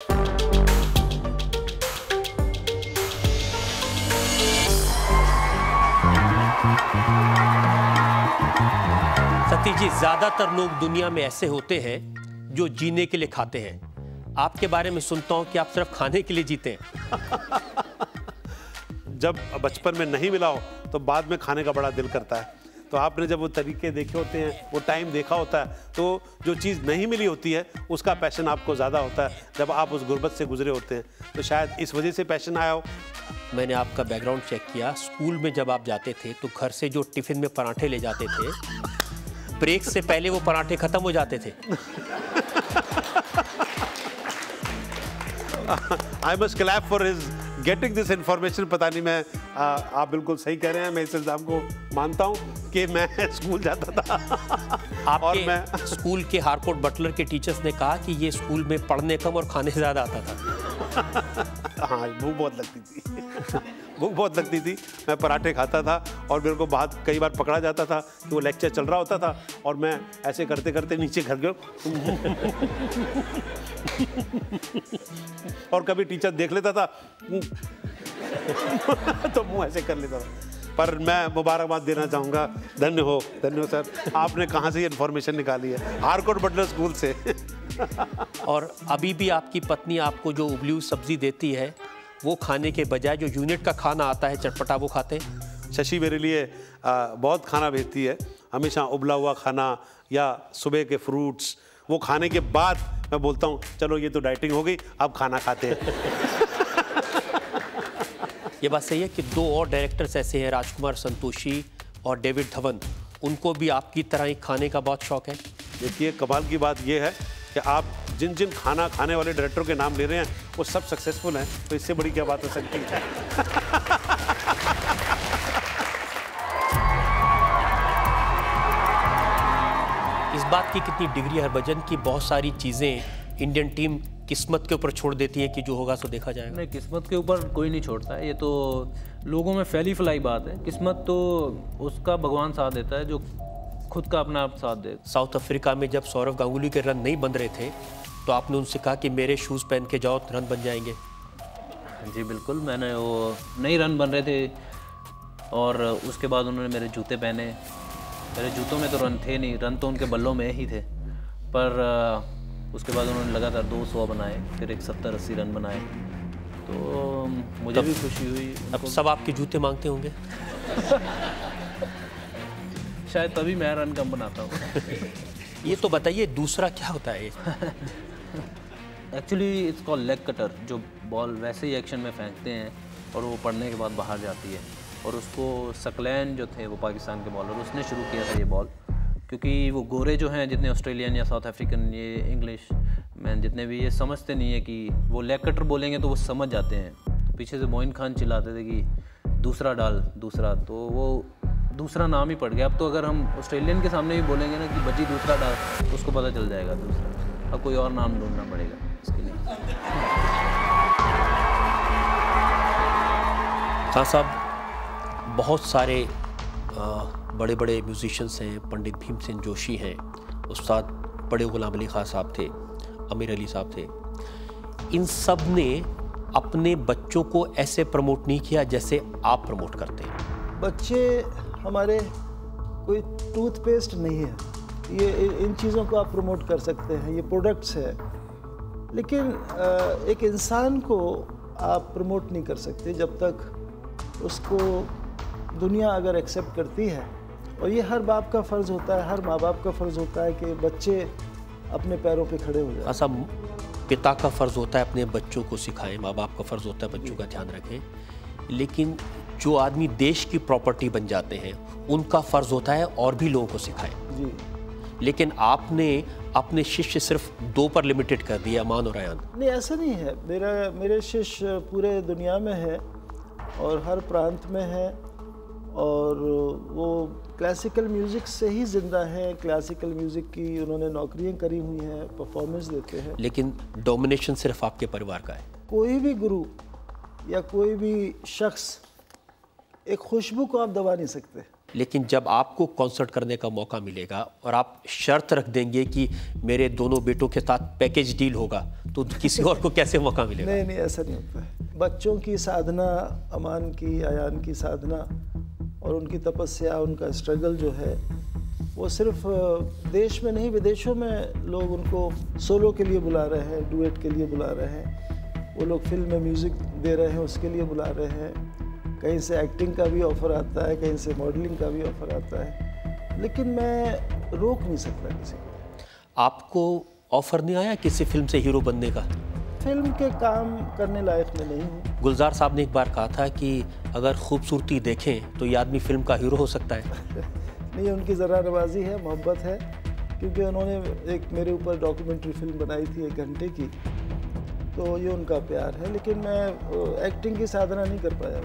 सतीश जी, ज्यादातर लोग दुनिया में ऐसे होते हैं जो जीने के लिए खाते हैं। आपके बारे में सुनता हूं कि आप सिर्फ खाने के लिए जीते हैं। जब बचपन में नहीं मिला हो तो बाद में खाने का बड़ा दिल करता है। तो आपने जब वो तरीके देखे होते हैं, वो टाइम देखा होता है, तो जो चीज़ नहीं मिली होती है उसका पैशन आपको ज़्यादा होता है जब आप उस गुर्बत से गुजरे होते हैं। तो शायद इस वजह से पैशन आया हो। मैंने आपका बैकग्राउंड चेक किया। स्कूल में जब आप जाते थे तो घर से जो टिफिन में पराठे ले जाते थे, ब्रेक से पहले वो पराठे खत्म हो जाते थे। I must clap for his getting this information। पता नहीं, मैं आप बिल्कुल सही कह रहे हैं। मैं इस इल्ज़ाम को मानता हूँ कि मैं स्कूल जाता था आपके और मैं स्कूल के हारकोर्ट बटलर के टीचर्स ने कहा कि ये स्कूल में पढ़ने कम और खाने से ज़्यादा आता था। हाँ, भूख बहुत लगती थी। भूख बहुत लगती थी। मैं पराठे खाता था और मेरे को बात कई बार पकड़ा जाता था कि वो लेक्चर चल रहा होता था और मैं ऐसे करते करते नीचे घर गया और कभी टीचर देख लेता था तो मुंह ऐसे कर लेता था। पर मैं मुबारकबाद देना चाहूँगा। धन्य हो सर, आपने कहाँ से ये इन्फॉर्मेशन निकाली है? हारकोर्ट बटलर स्कूल से। और अभी भी आपकी पत्नी आपको जो उबली हुई सब्जी देती है वो खाने के बजाय जो यूनिट का खाना आता है चटपटा, वो खाते हैं? शशि मेरे लिए बहुत खाना भेजती है, हमेशा उबला हुआ खाना या सुबह के फ्रूट्स। वो खाने के बाद मैं बोलता हूँ चलो ये तो डाइटिंग हो गई, अब खाना खाते हैं। ये बात सही है कि दो और डायरेक्टर्स ऐसे हैं, राजकुमार संतोषी और डेविड धवन, उनको भी आपकी तरह ही खाने का बहुत शौक है? देखिए, कमाल की बात ये है कि आप जिन जिन खाना खाने वाले डायरेक्टरों के नाम ले रहे हैं वो सब सक्सेसफुल हैं, तो इससे बड़ी क्या बात हो सकती है। इस बात की कितनी डिग्री हरभजन की बहुत सारी चीज़ें इंडियन टीम किस्मत के ऊपर छोड़ देती है कि जो होगा सो देखा जाएगा? नहीं, किस्मत के ऊपर कोई नहीं छोड़ता है। ये तो लोगों में फैली फैलाई बात है। किस्मत तो उसका भगवान साथ देता है जो खुद का अपना आप साथ दे। साउथ अफ्रीका में जब सौरव गांगुली के रन नहीं बन रहे थे तो आपने उनसे कहा कि मेरे शूज़ पहन के जाओ, रन बन जाएंगे। जी बिल्कुल, मैंने वो नहीं रन बन रहे थे और उसके बाद उन्होंने मेरे जूते पहने। मेरे जूतों में तो रन थे नहीं, रन तो उनके बल्लों में ही थे। पर उसके बाद उन्होंने लगातार 200 बनाए, फिर एक 70-80 रन बनाए, तो मुझे भी खुशी हुई। अब सब आपके जूते मांगते होंगे। शायद तभी मैं रन कम बनाता हूँ। ये तो बताइए दूसरा क्या होता है? Actually it's called leg cutter. जो बॉल वैसे ही एक्शन में फेंकते हैं और वो पड़ने के बाद बाहर जाती है। और उसको सकलैन जो थे, वो पाकिस्तान के बॉलर, उसने शुरू किया था ये बॉल, क्योंकि वो गोरे जो हैं, जितने ऑस्ट्रेलियन या साउथ अफ्रीकन, ये इंग्लिश मैन जितने भी, ये समझते नहीं है कि वो लेग कटर बोलेंगे तो वो समझ जाते हैं। तो पीछे से मोइन खान चिल्लाते थे कि दूसरा डाल, दूसरा, तो वो दूसरा नाम ही पड़ गया। अब तो अगर हम ऑस्ट्रेलियन के सामने भी बोलेंगे ना कि बच्ची दूसरा डाल, तो उसको पता चल जाएगा दूसरा। अब कोई और नाम ढूंढना पड़ेगा इसके लिए। खान साहब, बहुत सारे बड़े बड़े म्यूजिशियंस हैं। पंडित भीमसेन जोशी हैं, उस्ताद बड़े गुलाम अली खान साहब थे, आमिर अली साहब थे। इन सब ने अपने बच्चों को ऐसे प्रमोट नहीं किया जैसे आप प्रमोट करते हैं। बच्चे हमारे कोई टूथपेस्ट नहीं है। ये इन चीज़ों को आप प्रमोट कर सकते हैं, ये प्रोडक्ट्स है, लेकिन एक इंसान को आप प्रमोट नहीं कर सकते जब तक उसको दुनिया अगर एक्सेप्ट करती है। और ये हर बाप का फ़र्ज़ होता है, हर माँ बाप का फ़र्ज़ होता है कि बच्चे अपने पैरों पे खड़े हो जाएं। ऐसा पिता का फ़र्ज़ होता है अपने बच्चों को सिखाएं, माँ बाप का फ़र्ज़ होता है बच्चों का ध्यान रखें, लेकिन जो आदमी देश की प्रॉपर्टी बन जाते हैं उनका फ़र्ज़ होता है और भी लोगों को सिखाएं। जी, लेकिन आपने अपने शिष्य सिर्फ 2 पर लिमिटेड कर दिया, अमान और अयान। नहीं, ऐसा नहीं है। मेरे शिष्य पूरे दुनिया में है और हर प्रांत में है, और वो क्लासिकल म्यूज़िक से ही ज़िंदा है। क्लासिकल म्यूज़िक की उन्होंने नौकरियां करी हुई हैं, परफॉर्मेंस देते हैं। लेकिन डोमिनेशन सिर्फ आपके परिवार का है। कोई भी गुरु या कोई भी शख्स एक खुशबू को आप दबा नहीं सकते। लेकिन जब आपको कॉन्सर्ट करने का मौका मिलेगा और आप शर्त रख देंगे कि मेरे दोनों बेटों के साथ पैकेज डील होगा, तो किसी और को कैसे मौका मिलेगा? नहीं, ऐसा नहीं होता है। बच्चों की साधना, अमान की, अयान की साधना और उनकी तपस्या, उनका स्ट्रगल जो है, वो सिर्फ देश में नहीं, विदेशों में लोग उनको सोलो के लिए बुला रहे हैं, डुएट के लिए बुला रहे हैं, वो लोग फिल्म में म्यूज़िक दे रहे हैं उसके लिए बुला रहे हैं, कहीं से एक्टिंग का भी ऑफ़र आता है, कहीं से मॉडलिंग का भी ऑफ़र आता है, लेकिन मैं रोक नहीं सकता किसी को। आपको ऑफ़र नहीं आया किसी फिल्म से हीरो बनने का? फिल्म के काम करने लायक में नहीं हूँ। गुलजार साहब ने एक बार कहा था कि अगर खूबसूरती देखें तो ये आदमी फिल्म का हीरो हो सकता है। नहीं, उनकी ज़रा नवाजी है, मोहब्बत है, क्योंकि उन्होंने एक मेरे ऊपर डॉक्यूमेंट्री फिल्म बनाई थी 1 घंटे की, तो ये उनका प्यार है, लेकिन मैं एक्टिंग की साधना नहीं कर पाया।